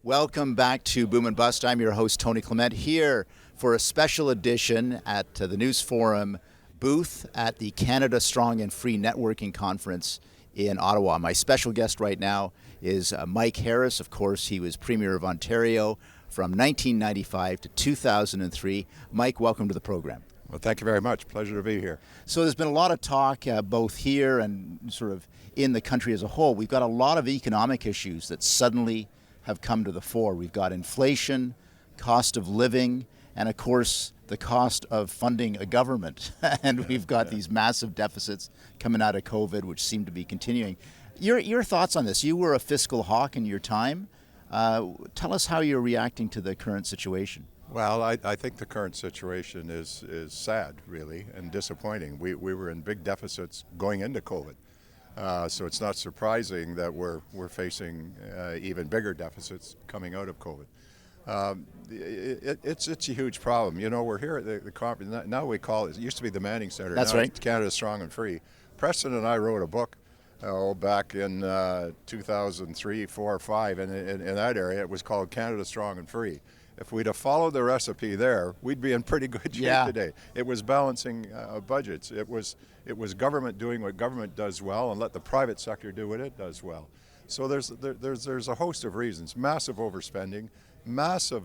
Welcome back to Boom and Bust. I'm your host, Tony Clement, here for a special edition at the News Forum booth at the Canada Strong and Free Networking Conference in Ottawa. My special guest right now is Mike Harris. Of course, he was Premier of Ontario from 1995 to 2003. Mike, welcome to the program. Well, thank you very much. Pleasure to be here. So there's been a lot of talk both here and sort of in the country as a whole. We've got a lot of economic issues that suddenly have come to the fore. We've got inflation, cost of living, and of course the cost of funding a government. And we've got these massive deficits coming out of COVID, which seem to be continuing. Your thoughts on this? You were a fiscal hawk in your time. Tell us how you're reacting to the current situation. Well, I think the current situation is sad, really, and disappointing. We were in big deficits going into COVID. So it's not surprising that we're facing even bigger deficits coming out of COVID. It's a huge problem. You know, we're here at the conference. Now we call it used to be the Manning Center. That's now right. It's Canada Strong and Free. Preston and I wrote a book back in 2003, 4, or 5, and in that area it was called Canada Strong and Free. If we'd have followed the recipe there, we'd be in pretty good shape today. It was balancing budgets. It was government doing what government does well and let the private sector do what it does well. So there's a host of reasons. Massive overspending, massive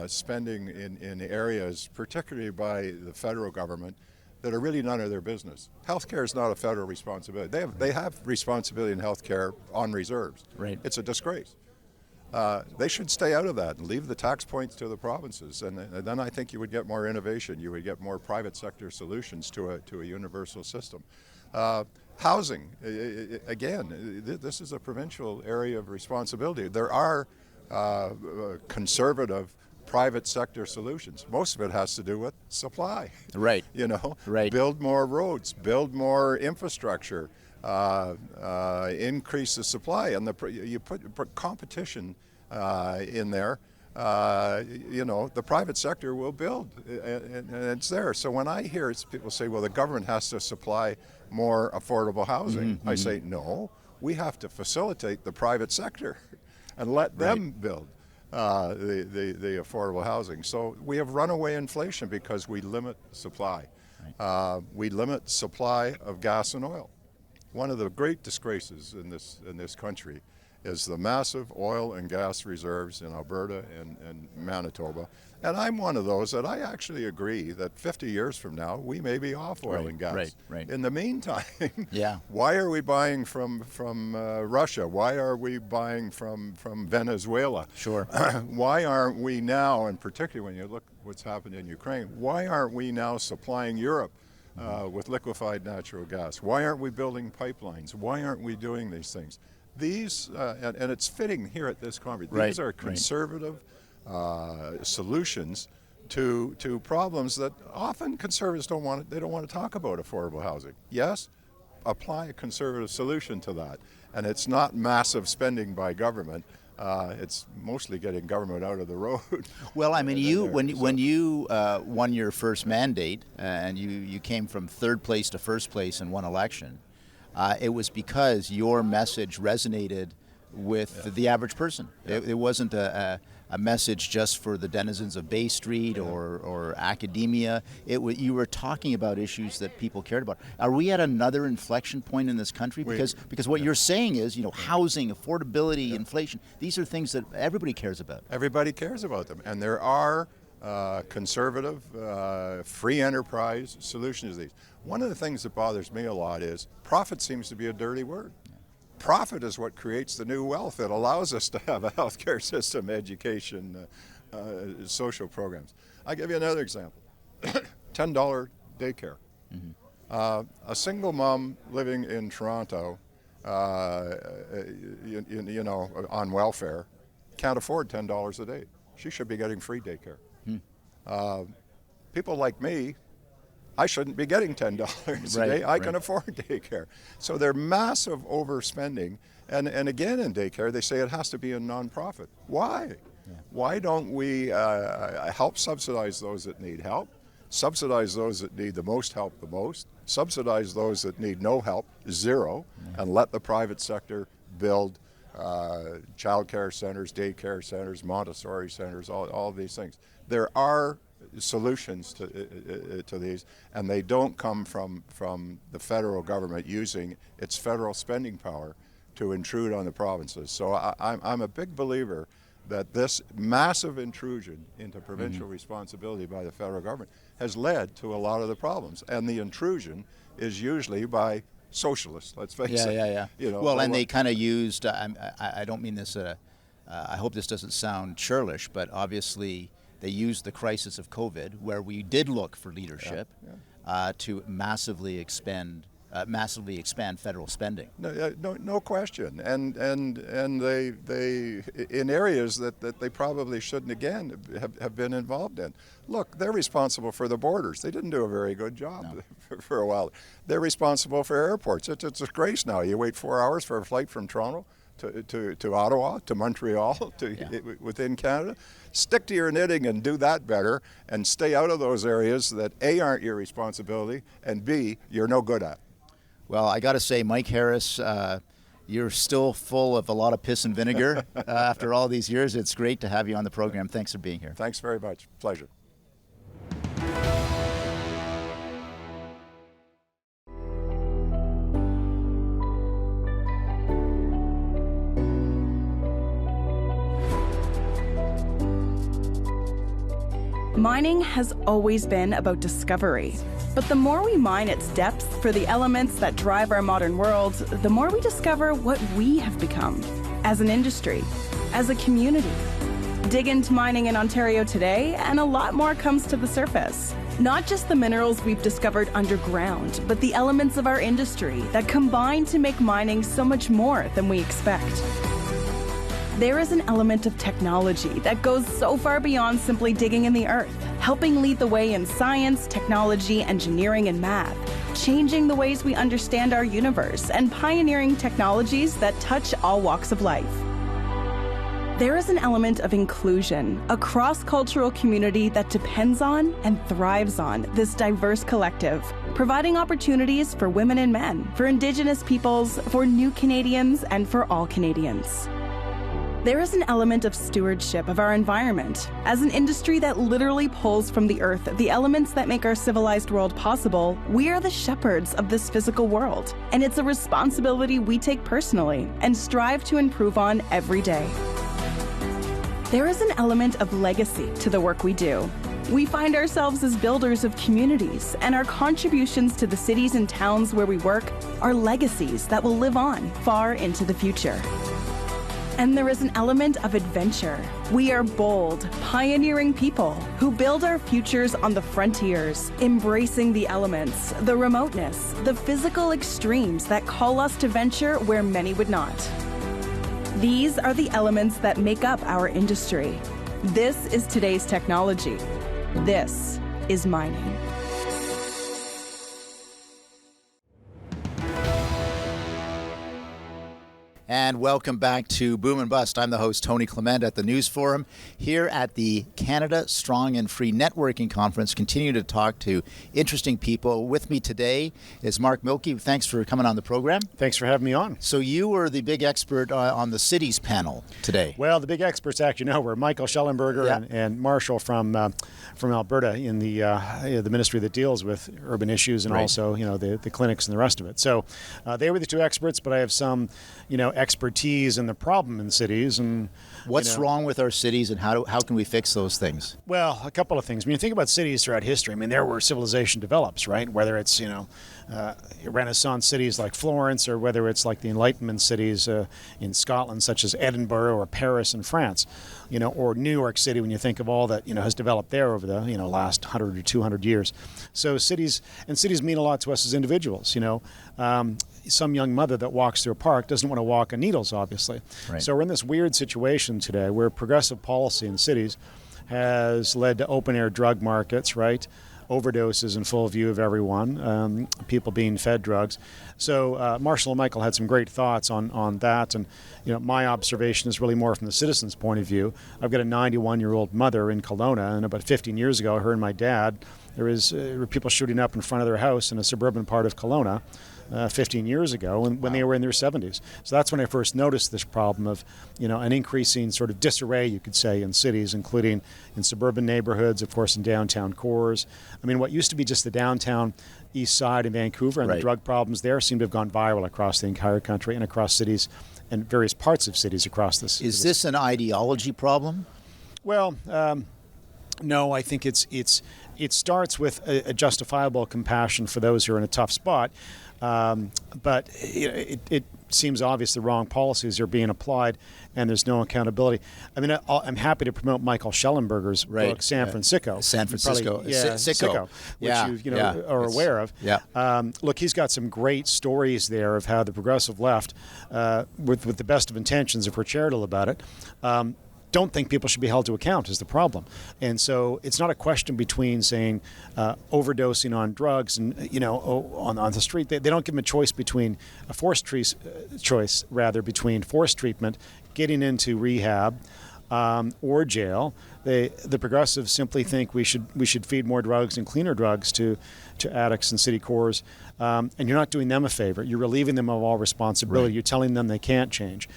spending in areas, particularly by the federal government, that are really none of their business. Healthcare is not a federal responsibility. They have responsibility in healthcare on reserves. Right. It's a disgrace. They should stay out of that and leave the tax points to the provinces, and then I think you would get more innovation. You would get more private sector solutions to a universal system. Housing, again, this is a provincial area of responsibility. There are conservative private sector solutions. Most of it has to do with supply. Right. You know, right. Build more roads, build more infrastructure. Increase the supply, and you put competition in there. You know, the private sector will build, and it's there. So when I hear people say, "Well, the government has to supply more affordable housing," I say, "No, we have to facilitate the private sector and let them build the affordable housing." So we have runaway inflation because we limit supply. We limit supply of gas and oil. One of the great disgraces in this country is the massive oil and gas reserves in Alberta and Manitoba. And I'm one of those that I actually agree that 50 years from now, we may be off oil and gas. Right. In the meantime, yeah. Why are we buying from Russia? Why are we buying from Venezuela? Sure. Why aren't we now, and particularly when you look what's happened in Ukraine, why aren't we now supplying Europe with liquefied natural gas? Why aren't we building pipelines? Why aren't we doing these things? These, and it's fitting here at this conference, these are conservative solutions to problems that often conservatives don't want to talk about. Affordable housing. Yes, apply a conservative solution to that. And it's not massive spending by government. It's mostly getting government out of the road. Well, I mean, when you won your first mandate and you came from third place to first place in one election, it was because your message resonated with the average person. It wasn't a message just for the denizens of Bay Street or academia. You were talking about issues that people cared about. Are we at another inflection point in this country? Because what you're saying is, you know, housing, affordability, inflation, these are things that everybody cares about. Everybody cares about them. And there are conservative, free enterprise solutions to these. One of the things that bothers me a lot is profit seems to be a dirty word. Profit is what creates the new wealth that allows us to have a healthcare system, education, social programs. I'll give you another example. $10 daycare. A single mom living in Toronto, you know, on welfare, can't afford $10 a day. She should be getting free daycare. People like me, I shouldn't be getting $10 a day. I can afford daycare. So they're massive overspending. And again, in daycare, they say it has to be a nonprofit. Why? Why don't we help subsidize those that need help, subsidize those that need the most help the most, subsidize those that need no help, zero, and let the private sector build child care centers, daycare centers, Montessori centers, all of these things. There are solutions to these, and they don't come from the federal government using its federal spending power to intrude on the provinces. So I'm a big believer that this massive intrusion into provincial responsibility by the federal government has led to a lot of the problems. And the intrusion is usually by socialists, let's face it. Yeah. You know, well, and they kind of used, I don't mean this, I hope this doesn't sound churlish, but obviously they used the crisis of COVID, where we did look for leadership, to massively expand federal spending. No question, and they in areas that they probably shouldn't again have been involved in. Look, they're responsible for the borders. They didn't do a very good job for a while. They're responsible for airports. It's a disgrace now. You wait 4 hours for a flight from Toronto to Ottawa, to Montreal, within Canada. Stick to your knitting and do that better, and stay out of those areas that A, aren't your responsibility, and B, you're no good at. Well, I got to say, Mike Harris, you're still full of a lot of piss and vinegar after all these years. It's great to have you on the program. Thanks for being here. Thanks very much. Pleasure. Mining has always been about discovery. But the more we mine its depths for the elements that drive our modern world, the more we discover what we have become as an industry, as a community. Dig into mining in Ontario today, and a lot more comes to the surface. Not just the minerals we've discovered underground, but the elements of our industry that combine to make mining so much more than we expect. There is an element of technology that goes so far beyond simply digging in the earth, helping lead the way in science, technology, engineering, and math, changing the ways we understand our universe, and pioneering technologies that touch all walks of life. There is an element of inclusion, a cross-cultural community that depends on and thrives on this diverse collective, providing opportunities for women and men, for Indigenous peoples, for new Canadians, and for all Canadians. There is an element of stewardship of our environment. As an industry that literally pulls from the earth the elements that make our civilized world possible, we are the shepherds of this physical world. And it's a responsibility we take personally and strive to improve on every day. There is an element of legacy to the work we do. We find ourselves as builders of communities, and our contributions to the cities and towns where we work are legacies that will live on far into the future. And there is an element of adventure. We are bold, pioneering people who build our futures on the frontiers, embracing the elements, the remoteness, the physical extremes that call us to venture where many would not. These are the elements that make up our industry. This is today's technology. This is mining. And welcome back to Boom and Bust. I'm the host, Tony Clement, at the News Forum here at the Canada Strong and Free Networking Conference. Continue to talk to interesting people. With me today is Mark Milkey. Thanks for coming on the program. Thanks for having me on. So you were the big expert on the cities panel today. Well, the big experts actually were Michael Schellenberger and Marshall from Alberta in the ministry that deals with urban issues and also the clinics and the rest of it. So they were the two experts, but I have some expertise in the problem in cities. And what's wrong with our cities, and how can we fix those things? Well, a couple of things. When you think about cities throughout history, there where civilization develops, right? Whether it's Renaissance cities like Florence, or whether it's like the Enlightenment cities in Scotland, such as Edinburgh or Paris in France, or New York City, when you think of all that has developed there over the last 100 or 200 years. So cities mean a lot to us as individuals. Some young mother that walks through a park doesn't want to walk on needles, obviously. Right. So we're in this weird situation today where progressive policy in cities has led to open-air drug markets, right? Overdoses in full view of everyone, people being fed drugs. So Marshall and Michael had some great thoughts on that, and my observation is really more from the citizen's point of view. I've got a 91-year-old mother in Kelowna, and about 15 years ago, her and my dad, there were people shooting up in front of their house in a suburban part of Kelowna. 15 years ago when they were in their 70s. So that's when I first noticed this problem of, an increasing sort of disarray, you could say, in cities, including in suburban neighborhoods, of course, in downtown cores. I mean, what used to be just the downtown east side in Vancouver and the drug problems there seem to have gone viral across the entire country and across cities and various parts of cities across this. Is this an ideology problem? Well, no, I think it starts with a justifiable compassion for those who are in a tough spot. But it seems obvious the wrong policies are being applied and there's no accountability. I mean, I'm happy to promote Michael Schellenberger's book, San Francisco. San Francisco. Probably, Sicko, which you are aware of. Yeah. Look, he's got some great stories there of how the progressive left, with the best of intentions, if we're charitable about it, don't think people should be held to account is the problem. And so it's not a question between saying overdosing on drugs and, on the street. They don't give them a choice between a forced between forced treatment, getting into rehab, or jail. The progressives simply think we should feed more drugs and cleaner drugs to addicts and city cores, and you're not doing them a favor. You're relieving them of all responsibility. Right. You're telling them they can't change,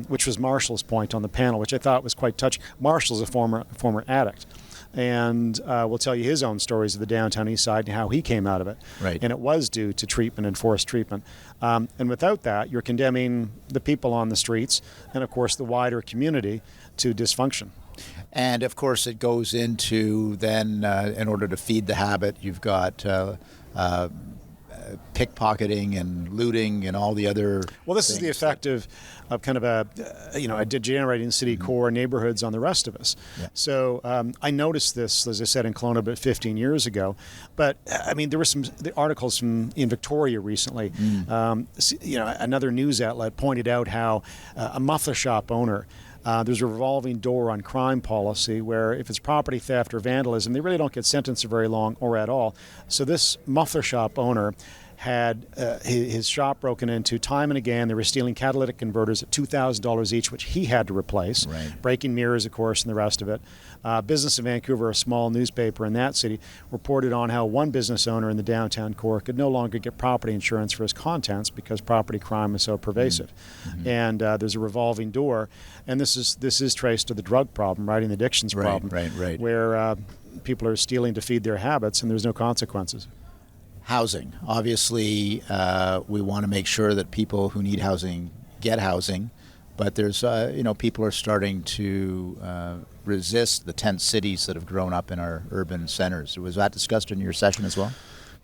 which was Marshall's point on the panel, which I thought was quite touching. Marshall's a former addict, and will tell you his own stories of the downtown east side and how he came out of it. Right. And it was due to treatment and forced treatment. And without that, you're condemning the people on the streets and, of course, the wider community to dysfunction. And of course, it goes into then, in order to feed the habit, you've got pickpocketing and looting and all the other. Well, this is the effect of kind of a degenerating city core neighborhoods on the rest of us. Yeah. So I noticed this, as I said, in Kelowna about 15 years ago. But I mean, there were some articles in Victoria recently. Another news outlet pointed out how a muffler shop owner. There's a revolving door on crime policy where if it's property theft or vandalism, they really don't get sentenced for very long or at all. So this muffler shop owner had his shop broken into time and again. They were stealing catalytic converters at $2,000 each, which he had to replace, breaking mirrors, of course, and the rest of it. Business of Vancouver, a small newspaper in that city, reported on how one business owner in the downtown core could no longer get property insurance for his contents because property crime is so pervasive. Mm-hmm. And there's a revolving door, and this is traced to the drug problem, right, and the addictions problem, where people are stealing to feed their habits, and there's no consequences. Housing. Obviously, we want to make sure that people who need housing get housing, but there's, people are starting to resist the tent cities that have grown up in our urban centers. Was that discussed in your session as well?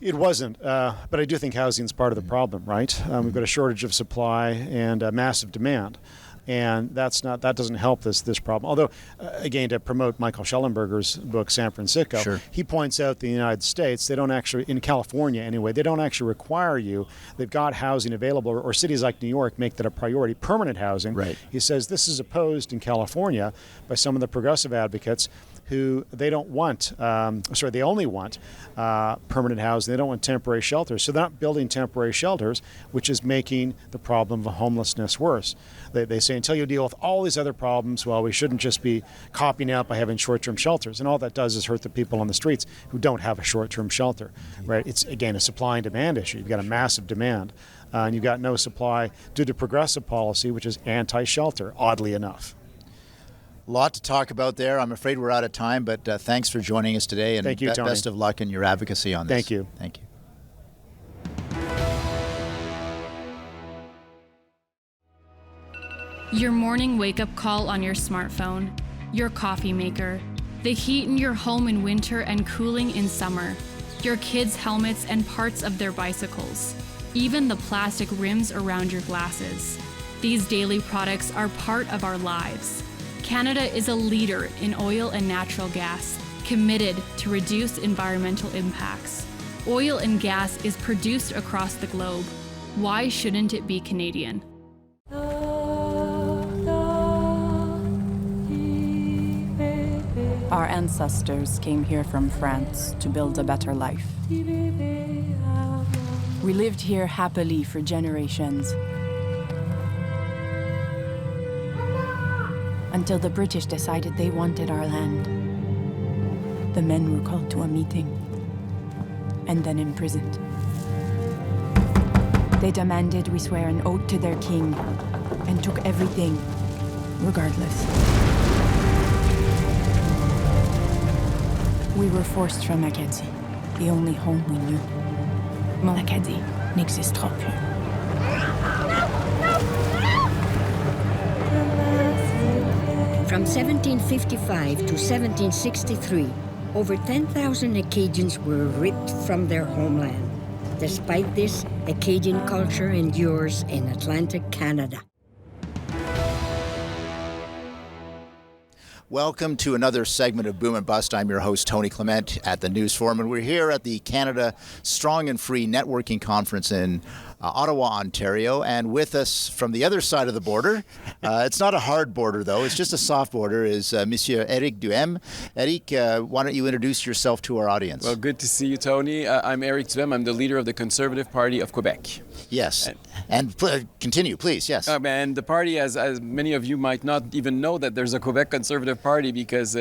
It wasn't, but I do think housing is part of the problem, right? We've got a shortage of supply and a massive demand. And that doesn't help this problem. Although, again, to promote Michael Schellenberger's book, San Francisco, he points out the United States, they don't actually, in California anyway, they don't actually require you. They've got housing available, or cities like New York make that a priority, permanent housing. Right. He says this is opposed in California by some of the progressive advocates who they don't want, they only want permanent housing. They don't want temporary shelters. So they're not building temporary shelters, which is making the problem of homelessness worse. They say until you deal with all these other problems, well, we shouldn't just be copying out by having short-term shelters. And all that does is hurt the people on the streets who don't have a short-term shelter, right? It's, again, a supply and demand issue. You've got a massive demand, and you've got no supply due to progressive policy, which is anti-shelter, oddly enough. A lot to talk about there. I'm afraid we're out of time, but thanks for joining us today, and thank you, Tony. Best of luck in your advocacy on this. Thank you. Thank you. Your morning wake-up call on your smartphone, your coffee maker, the heat in your home in winter and cooling in summer, your kids' helmets and parts of their bicycles, even the plastic rims around your glasses. These daily products are part of our lives. Canada is a leader in oil and natural gas, committed to reduce environmental impacts. Oil and gas is produced across the globe. Why shouldn't it be Canadian? Our ancestors came here from France to build a better life. We lived here happily for generations, until the British decided they wanted our land. The men were called to a meeting and then imprisoned. They demanded we swear an oath to their king and took everything, regardless. We were forced from Acadie, the only home we knew. Mon Acadie n'existera plus. From 1755 to 1763, over 10,000 Acadians were ripped from their homeland. Despite this, Acadian culture endures in Atlantic Canada. Welcome to another segment of Boom and Bust. I'm your host, Tony Clement, at the News Forum, and we're here at the Canada Strong and Free Networking Conference in Ottawa, Ontario, and with us from the other side of the border, it's not a hard border though, it's just a soft border, is Monsieur Eric Duhem. Eric, why don't you introduce yourself to our audience? Well, good to see you, Tony. I'm Eric Duhem. I'm the leader of the Conservative Party of Quebec. Yes, and continue, please, yes. And the party, as many of you might not even know that there's a Quebec Conservative Party because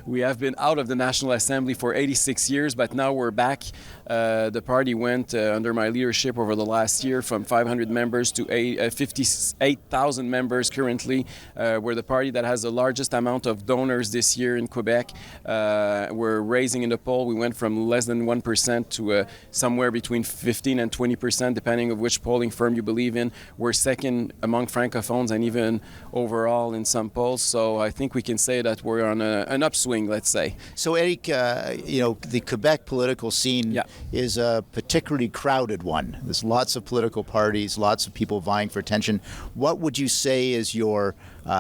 we have been out of the National Assembly for 86 years, but now we're back. The party went under my leadership over the last year from 500 members to 58,000 members currently. We're the party that has the largest amount of donors this year in Quebec. We're raising in the poll. We went from less than 1% to somewhere between 15 and 20%, depending on which polling firm you believe in. We're second among francophones and even overall in some polls. So I think we can say that we're on an upswing, let's say. So Eric, the Quebec political scene is a particularly crowded one. There's lots of political parties, lots of people vying for attention. What would you say is your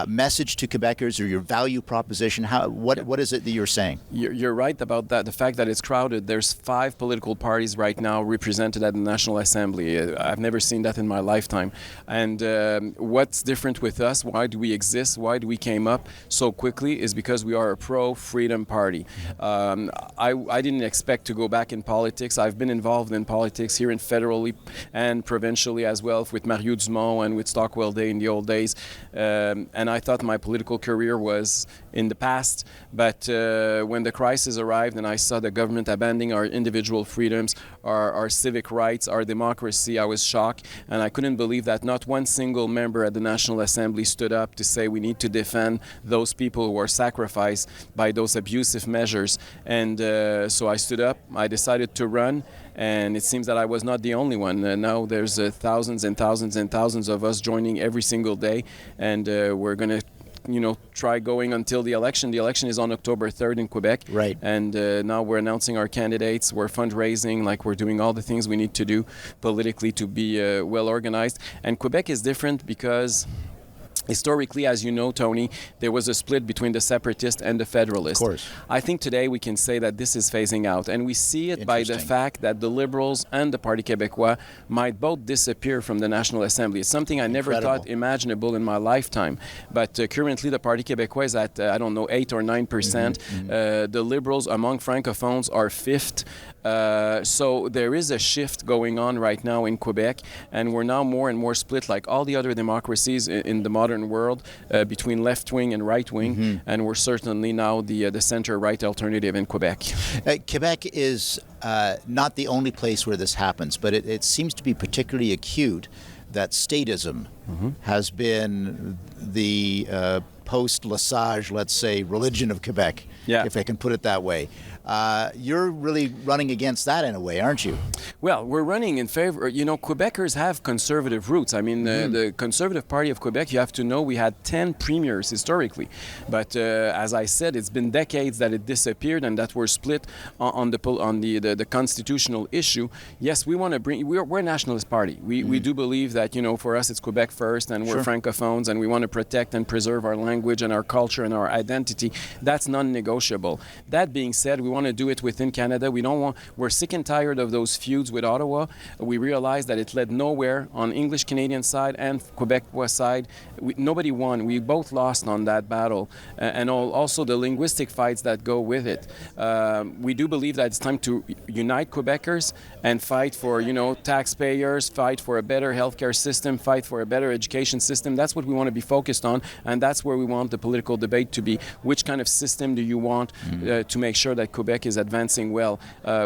message to Quebecers or your value proposition? What is it that you're saying? You're right about that. The fact that it's crowded. There's 5 political parties right now represented at the National Assembly. I've never seen that in my lifetime. And what's different with us? Why do we exist? Why do we came up so quickly? Is because we are a pro-freedom party. I didn't expect to go back in politics. I've been involved in politics here in federally and provincially as well with Mario Dumont and with Stockwell Day in the old days. And I thought my political career was in the past, but when the crisis arrived and I saw the government abandoning our individual freedoms, our civic rights, our democracy, I was shocked, and I couldn't believe that not one single member at the National Assembly stood up to say we need to defend those people who are sacrificed by those abusive measures. And so I stood up, I decided to run, and it seems that I was not the only one. Now there's thousands and thousands and thousands of us joining every single day, and we're going to try going until the election. The election is on October 3rd in Quebec. Right. And now we're announcing our candidates. We're fundraising, we're doing all the things we need to do politically to be well organized. And Quebec is different because historically, as you know, Tony, there was a split between the separatists and the federalists. Of course. I think today we can say that this is phasing out, and we see it by the fact that the Liberals and the Parti Québécois might both disappear from the National Assembly. It's something I never thought imaginable in my lifetime. But currently, the Parti Québécois is at, 8 or 9%. The Liberals among francophones are 5th. So there is a shift going on right now in Quebec, and we're now more and more split like all the other democracies in the modern world between left wing and right wing, and we're certainly now the center-right alternative in Quebec. Quebec is not the only place where this happens, but it seems to be particularly acute that statism has been the post-Lesage, let's say, religion of Quebec, if I can put it that way. You're really running against that in a way, aren't you? Well, we're running in favor. Quebecers have conservative roots. I mean, the Conservative Party of Quebec, you have to know we had 10 premiers historically. But as I said, it's been decades that it disappeared and that we're split on the constitutional issue. Yes, we want to we're a nationalist party. We do believe that, for us it's Quebec first and we're francophones and we want to protect and preserve our language and our culture and our identity. That's non-negotiable. That being said, we want to do it within Canada. We're sick and tired of those feuds with Ottawa. We realize that it led nowhere on English Canadian side and Quebecois side. Nobody won. We both lost on that battle, and also the linguistic fights that go with it. We do believe that it's time to unite Quebecers and fight for taxpayers, fight for a better healthcare system, fight for a better education system. That's what we want to be focused on, and that's where we want the political debate to be? Which kind of system do you want to make sure that Quebec is advancing well?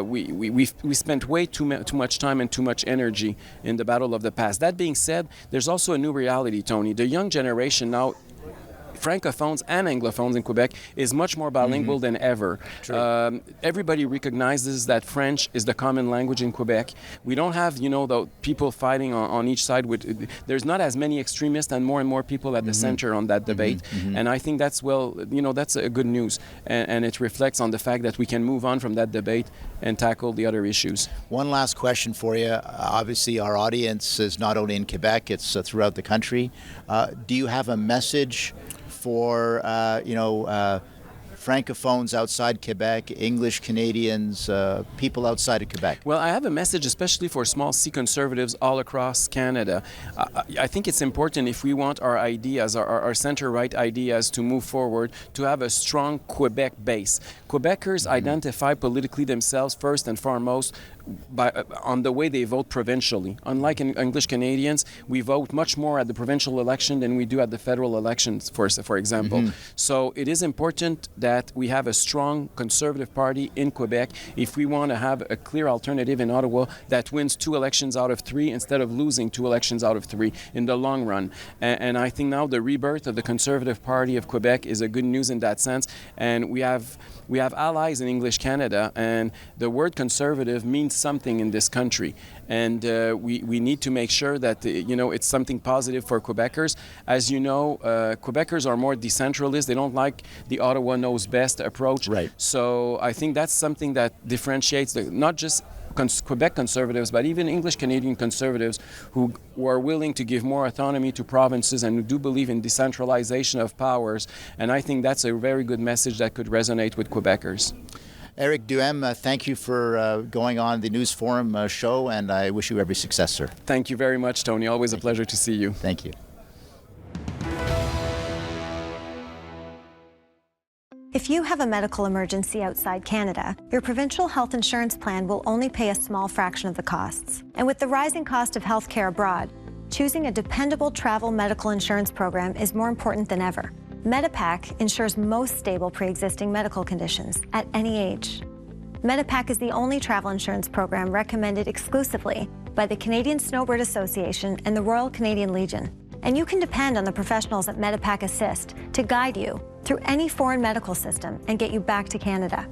We spent way too much time and too much energy in the battle of the past. That being said, there's also a new reality, Tony. The young generation now, francophones and anglophones in Quebec, is much more bilingual than ever. Everybody recognizes that French is the common language in Quebec. We don't have, the people fighting on each side. There's not as many extremists and more people at the center on that debate. And I think that's that's a good news. And it reflects on the fact that we can move on from that debate and tackle the other issues. One last question for you. Obviously, our audience is not only in Quebec, it's throughout the country. Do you have a message for francophones outside Quebec, English Canadians, people outside of Quebec? Well, I have a message especially for small C conservatives all across Canada. I think it's important, if we want our ideas, our center-right ideas to move forward, to have a strong Quebec base. Quebecers identify politically themselves first and foremost on the way they vote provincially. Unlike English Canadians, we vote much more at the provincial election than we do at the federal elections, for example. So it is important that we have a strong Conservative Party in Quebec if we want to have a clear alternative in Ottawa that wins 2 elections out of 3 instead of losing 2 elections out of 3 in the long run. And I think now the rebirth of the Conservative Party of Quebec is a good news in that sense. And we have allies in English Canada, and the word conservative means something in this country, and we need to make sure that it's something positive for Quebecers. As you know, Quebecers are more decentralist. They don't like the Ottawa knows best approach. Right. So I think that's something that differentiates not just Quebec conservatives, but even English Canadian conservatives who are willing to give more autonomy to provinces and who do believe in decentralization of powers. And I think that's a very good message that could resonate with Quebecers. Eric Duhem, thank you for going on the News Forum show, and I wish you every success, sir. Thank you very much, Tony. Always a pleasure to see you. Thank you. If you have a medical emergency outside Canada, your provincial health insurance plan will only pay a small fraction of the costs. And with the rising cost of healthcare abroad, choosing a dependable travel medical insurance program is more important than ever. Medipac insures most stable pre-existing medical conditions at any age. Medipac is the only travel insurance program recommended exclusively by the Canadian Snowbird Association and the Royal Canadian Legion. And you can depend on the professionals at Medipac Assist to guide you through any foreign medical system and get you back to Canada.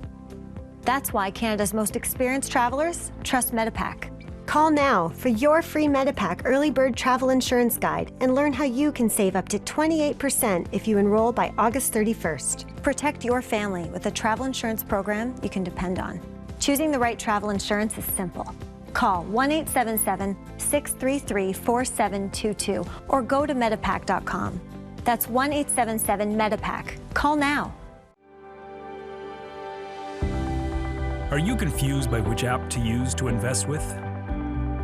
That's why Canada's most experienced travelers trust Medipac. Call now for your free Medipac Early Bird Travel Insurance Guide and learn how you can save up to 28% if you enroll by August 31st. Protect your family with a travel insurance program you can depend on. Choosing the right travel insurance is simple. Call 1-877-633-4722 or go to medipac.com. That's 1-877-MEDIPAC. Call now. Are you confused by which app to use to invest with?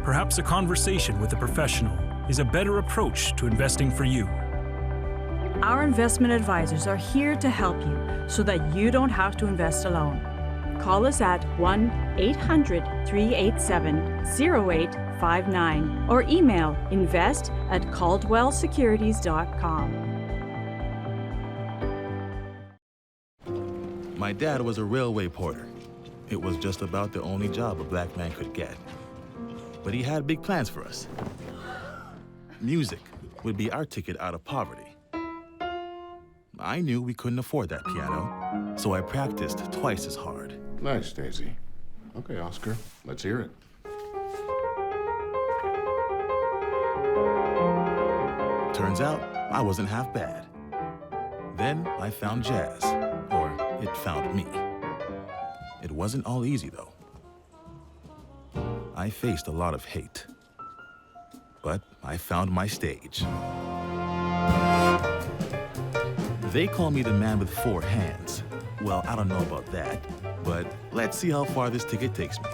Perhaps a conversation with a professional is a better approach to investing for you. Our investment advisors are here to help you so that you don't have to invest alone. Call us at 1-800-387-0859 or email invest@caldwellsecurities.com. My dad was a railway porter. It was just about the only job a black man could get. But he had big plans for us. Music would be our ticket out of poverty. I knew we couldn't afford that piano, so I practiced twice as hard. Nice, Daisy. Okay, Oscar, let's hear it. Turns out, I wasn't half bad. Then I found jazz, or it found me. It wasn't all easy, though. I faced a lot of hate, but I found my stage. They call me the man with 4 hands. Well, I don't know about that, but let's see how far this ticket takes me.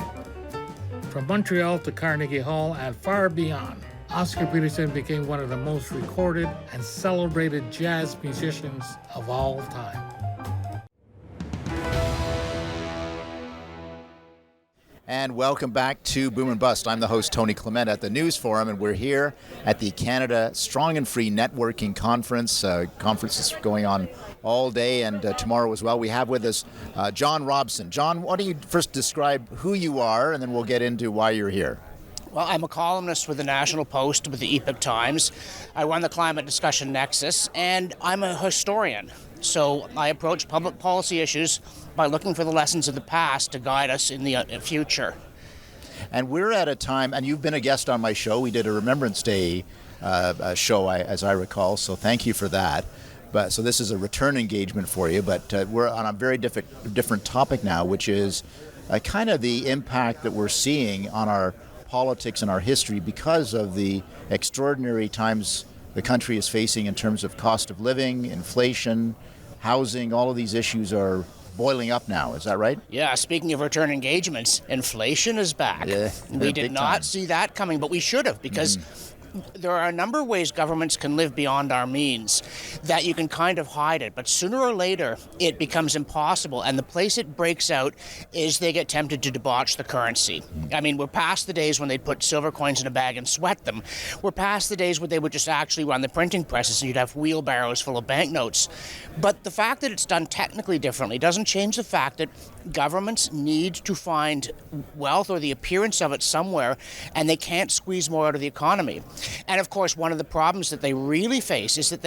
From Montreal to Carnegie Hall and far beyond, Oscar Peterson became one of the most recorded and celebrated jazz musicians of all time. And welcome back to Boom and Bust. I'm the host, Tony Clement, at the News Forum, and we're here at the Canada Strong and Free Networking Conference. Conference is going on all day and tomorrow as well. We have with us John Robson. John, why don't you first describe who you are, and then we'll get into why you're here. Well, I'm a columnist with the National Post, with the Epoch Times. I run the Climate Discussion Nexus, and I'm a historian. So I approach public policy issues by looking for the lessons of the past to guide us in the future. And we're at a time, and you've been a guest on my show. We did a Remembrance Day show, as I recall, so thank you for that. So this is a return engagement for you, but we're on a very different topic now, which is kind of the impact that we're seeing on our politics and our history because of the extraordinary times the country is facing in terms of cost of living, inflation, housing. All of these issues are boiling up now. Is that right? Yeah, speaking of return engagements, inflation is back. Yeah, we did not see that coming, but we should have, because there are a number of ways governments can live beyond our means that you can kind of hide it, but sooner or later it becomes impossible, and the place it breaks out is they get tempted to debauch the currency. I mean, we're past the days when they'd put silver coins in a bag and sweat them. We're past the days when they would just actually run the printing presses and you'd have wheelbarrows full of banknotes. But the fact that it's done technically differently doesn't change the fact that governments need to find wealth or the appearance of it somewhere, and they can't squeeze more out of the economy. And of course, one of the problems that they really face is that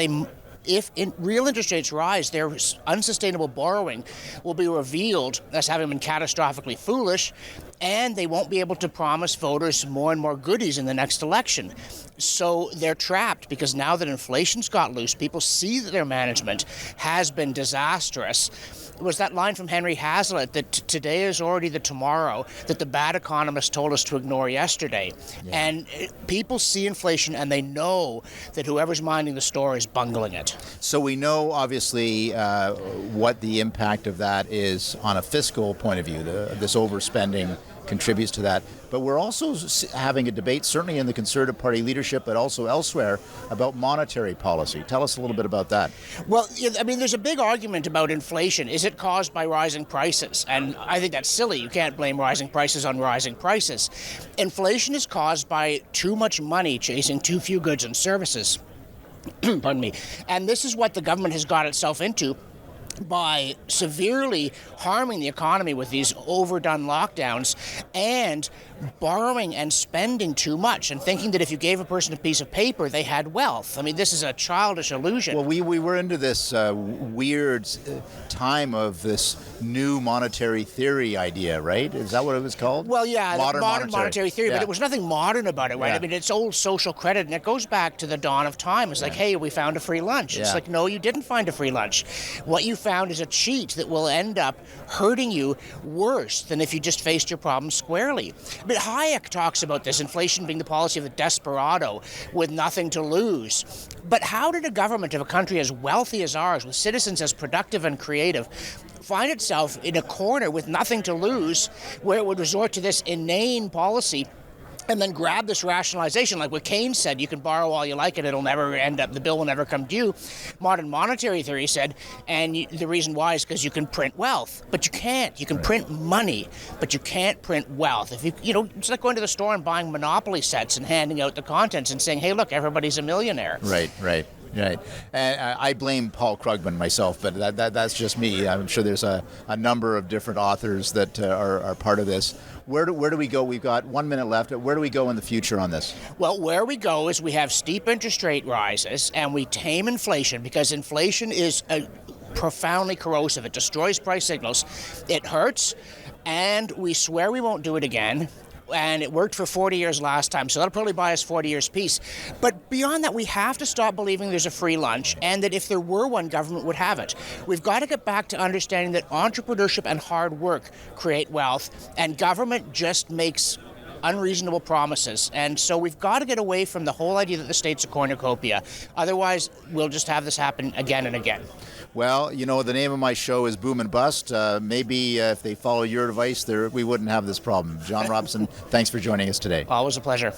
if real interest rates rise, their unsustainable borrowing will be revealed as having been catastrophically foolish, and they won't be able to promise voters more and more goodies in the next election. So they're trapped, because now that inflation's got loose, people see that their management has been disastrous. It was that line from Henry Hazlitt that today is already the tomorrow that the bad economists told us to ignore yesterday. Yeah. And people see inflation and they know that whoever's minding the store is bungling it. So we know, obviously, what the impact of that is on a fiscal point of view. This overspending contributes to that. But we're also having a debate, certainly in the Conservative Party leadership, but also elsewhere, about monetary policy. Tell us a little bit about that. Well, I mean, there's a big argument about inflation. Is it caused by rising prices? And I think that's silly. You can't blame rising prices on rising prices. Inflation is caused by too much money chasing too few goods and services. Pardon me. And this is what the government has got itself into by severely harming the economy with these overdone lockdowns and borrowing and spending too much and thinking that if you gave a person a piece of paper, they had wealth. I mean, this is a childish illusion. Well, we were into this weird time of this new monetary theory idea, right? Is that what it was called? Well, yeah, modern monetary theory, but it was nothing modern about it, right? Yeah. I mean, it's old social credit, and it goes back to the dawn of time. It's like, hey, we found a free lunch. It's like, no, you didn't find a free lunch. What you found is a cheat that will end up hurting you worse than if you just faced your problem squarely. But Hayek talks about this, inflation being the policy of the desperado with nothing to lose. But how did a government of a country as wealthy as ours, with citizens as productive and creative, find itself in a corner with nothing to lose, where it would resort to this inane policy and then grab this rationalization, like what Keynes said, you can borrow all you like and it'll never end up, the bill will never come due. Modern monetary theory said, and the reason why is because you can print wealth, but you can't. You can print money, but you can't print wealth. If it's like going to the store and buying Monopoly sets and handing out the contents and saying, hey, look, everybody's a millionaire. Right. And I blame Paul Krugman myself, but that's just me. I'm sure there's a number of different authors that are part of this. Where do we go? We've got 1 minute left. Where do we go in the future on this? Well, where we go is we have steep interest rate rises and we tame inflation, because inflation is profoundly corrosive. It destroys price signals. It hurts, and we swear we won't do it again. And it worked for 40 years last time, so that'll probably buy us 40 years peace. But beyond that, we have to stop believing there's a free lunch, and that if there were one, government would have it. We've got to get back to understanding that entrepreneurship and hard work create wealth, and government just makes unreasonable promises. And so we've got to get away from the whole idea that the state's a cornucopia. Otherwise, we'll just have this happen again and again. Well, the name of my show is Boom and Bust. Maybe if they follow your advice, we wouldn't have this problem. John Robson, thanks for joining us today. Always a pleasure.